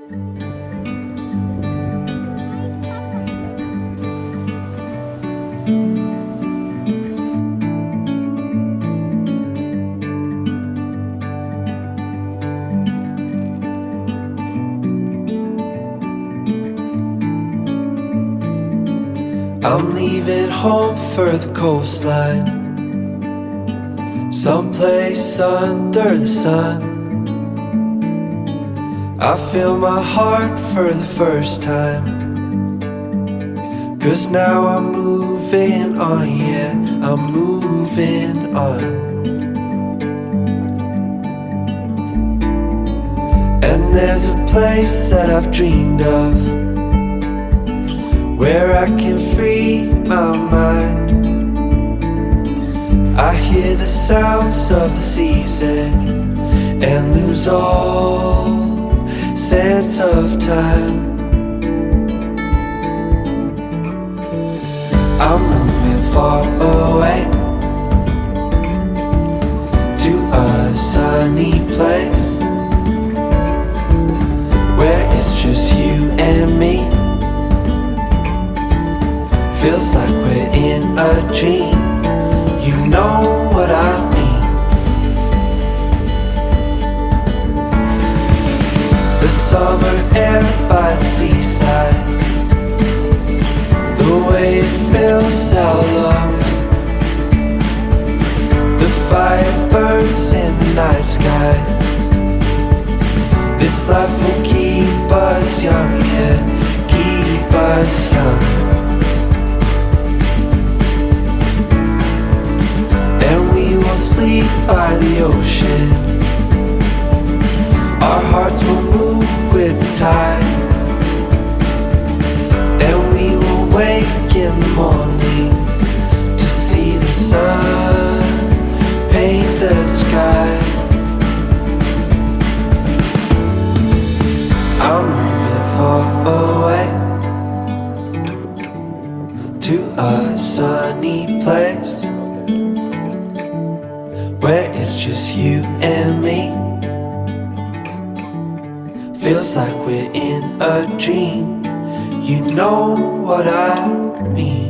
I'm leaving home for the coastline, someplace under the sun. I feel my heart for the first time, 'cause now I'm moving on, yeah, I'm moving on. And there's a place that I've dreamed of, where I can free my mind. I hear the sounds of the season and lose all sense of time. I'm moving far away to a sunny place where it's just you and me. Feels like we're in a dream, you know what I mean. The summer air by the seaside, the way it fills our lungs. The fire burns in the night sky. This life will keep us young, yeah, keep us young. Sleep by the ocean, our hearts will move with the tide, and we will wake in the morning to see the sun paint the sky. I'm moving far away to a sunny place where it's just you and me. Feels like we're in a dream, you know what I mean.